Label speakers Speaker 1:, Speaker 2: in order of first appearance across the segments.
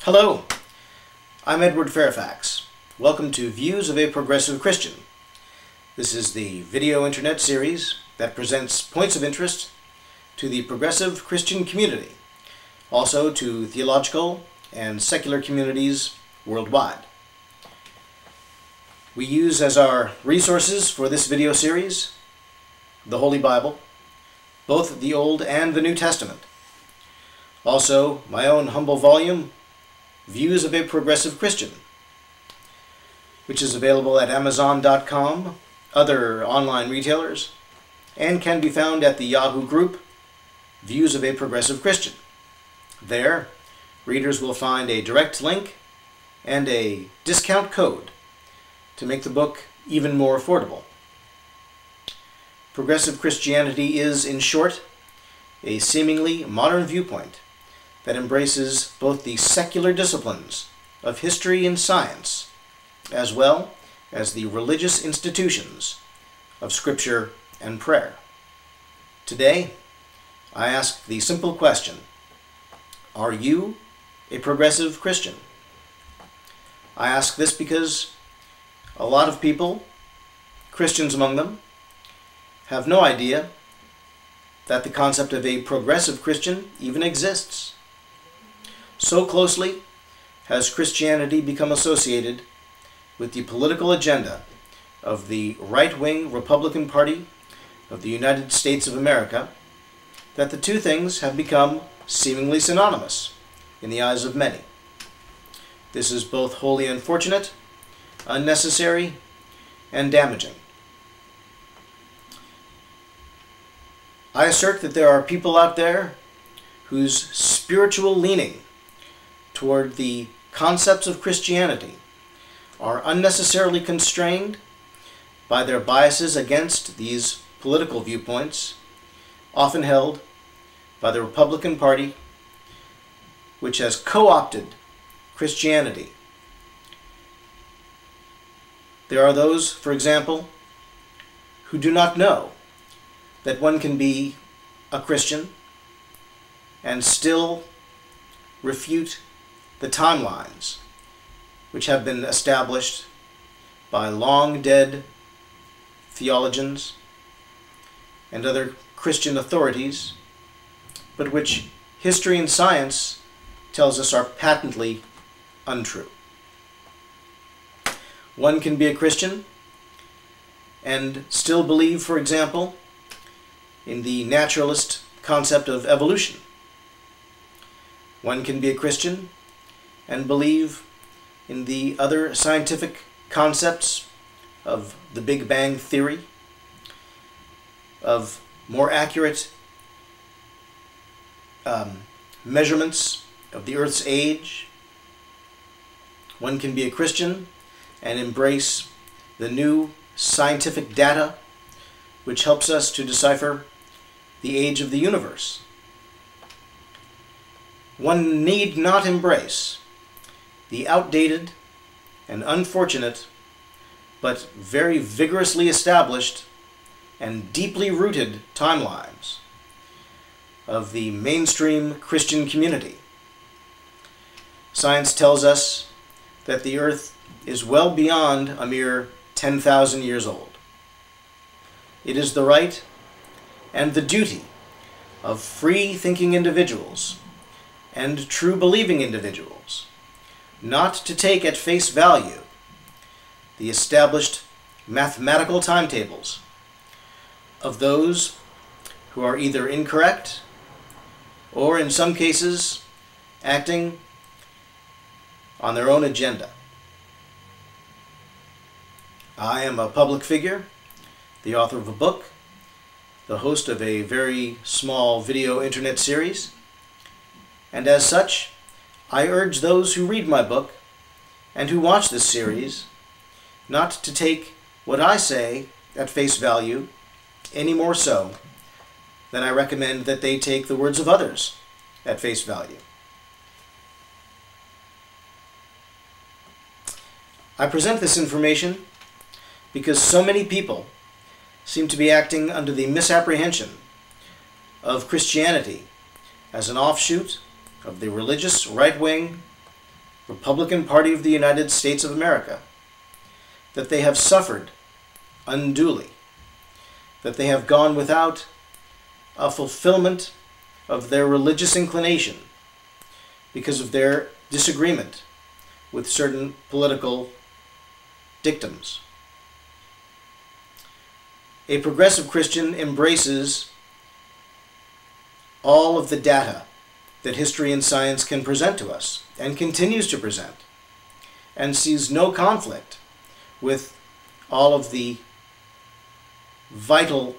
Speaker 1: Hello, I'm Edward Fairfax. Welcome to Views of a Progressive Christian. This is the video internet series that presents points of interest to the progressive Christian community, also to theological and secular communities worldwide. We use as our resources for this video series the Holy Bible, both the Old and the New Testament. Also, my own humble volume, Views of a Progressive Christian, which is available at Amazon.com, other online retailers, and can be found at the Yahoo group, Views of a Progressive Christian. There, readers will find a direct link and a discount code to make the book even more affordable. Progressive Christianity is, in short, a seemingly modern viewpoint that embraces both the secular disciplines of history and science, as well as the religious institutions of Scripture and prayer. Today, I ask the simple question, are you a progressive Christian? I ask this because a lot of people, Christians among them, have no idea that the concept of a progressive Christian even exists. So closely has Christianity become associated with the political agenda of the right-wing Republican Party of the United States of America that the two things have become seemingly synonymous in the eyes of many. This is both wholly unfortunate, unnecessary, and damaging. I assert that there are people out there whose spiritual leaning toward the concepts of Christianity are unnecessarily constrained by their biases against these political viewpoints, often held by the Republican Party, which has co-opted Christianity. There are those, for example, who do not know that one can be a Christian and still refute the timelines which have been established by long-dead theologians and other Christian authorities, but which history and science tells us are patently untrue. One can be a Christian and still believe, for example, in the naturalist concept of evolution. One can be a Christian and believe in the other scientific concepts of the Big Bang Theory, of more accurate measurements of the Earth's age. One can be a Christian and embrace the new scientific data which helps us to decipher the age of the universe. One need not embrace the outdated and unfortunate, but very vigorously established and deeply rooted timelines of the mainstream Christian community. Science tells us that the Earth is well beyond a mere 10,000 years old. It is the right and the duty of free-thinking individuals and true-believing individuals not to take at face value the established mathematical timetables of those who are either incorrect or, in some cases, acting on their own agenda. I am a public figure, the author of a book, the host of a very small video internet series, and as such, I urge those who read my book and who watch this series not to take what I say at face value any more so than I recommend that they take the words of others at face value. I present this information because so many people seem to be acting under the misapprehension of Christianity as an offshoot of the religious right-wing Republican Party of the United States of America, that they have suffered unduly, that they have gone without a fulfillment of their religious inclination because of their disagreement with certain political dictums. A progressive Christian embraces all of the data that history and science can present to us and continues to present, and sees no conflict with all of the vital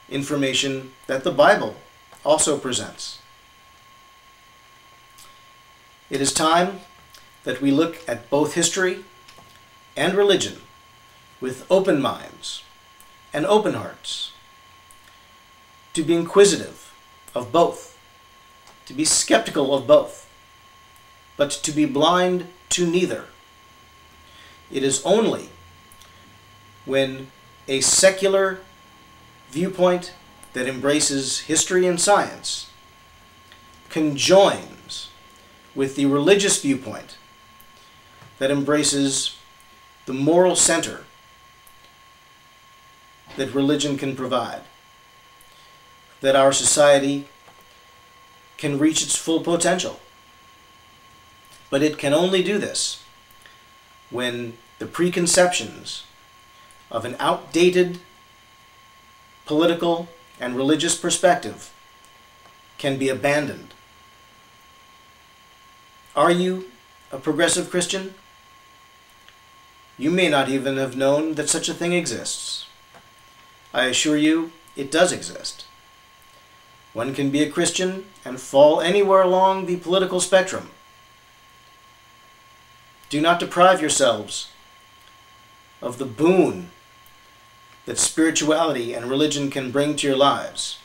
Speaker 1: information that the Bible also presents. It is time that we look at both history and religion with open minds and open hearts, to be inquisitive of both, to be skeptical of both, but to be blind to neither. It is only when a secular viewpoint that embraces history and science conjoins with the religious viewpoint that embraces the moral center that religion can provide, that our society can reach its full potential. But it can only do this when the preconceptions of an outdated political and religious perspective can be abandoned. Are you a progressive Christian? You may not even have known that such a thing exists. I assure you, it does exist. One can be a Christian and fall anywhere along the political spectrum. Do not deprive yourselves of the boon that spirituality and religion can bring to your lives.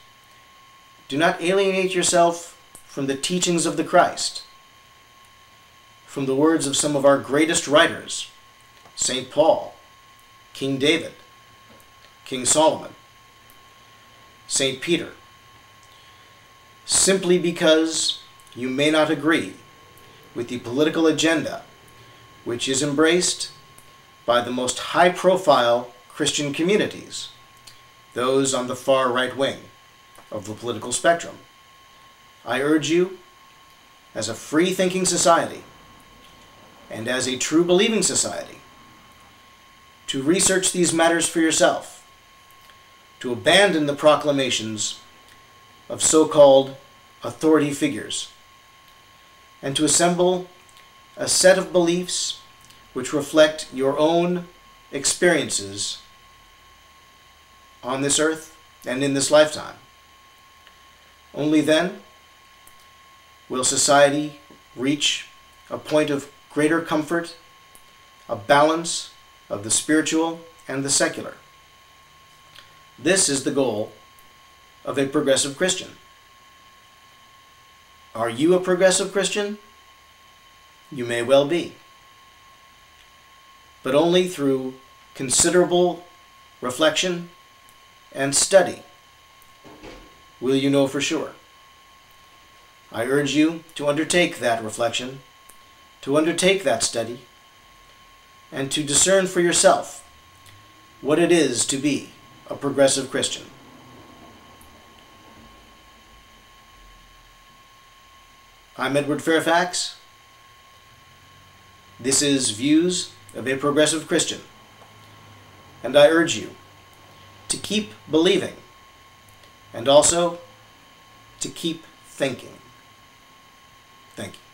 Speaker 1: Do not alienate yourself from the teachings of the Christ, from the words of some of our greatest writers, St. Paul, King David, King Solomon, St. Peter, simply because you may not agree with the political agenda which is embraced by the most high-profile Christian communities, those on the far right wing of the political spectrum. I urge you, as a free-thinking society and as a true believing society, to research these matters for yourself, to abandon the proclamations of so-called authority figures, and to assemble a set of beliefs which reflect your own experiences on this earth and in this lifetime. Only then will society reach a point of greater comfort, a balance of the spiritual and the secular. This is the goal of a progressive Christian. Are you a progressive Christian? You may well be. But only through considerable reflection and study will you know for sure. I urge you to undertake that reflection, to undertake that study, and to discern for yourself what it is to be a progressive Christian. I'm Edward Fairfax. This is Views of a Progressive Christian, and I urge you to keep believing and also to keep thinking. Thank you.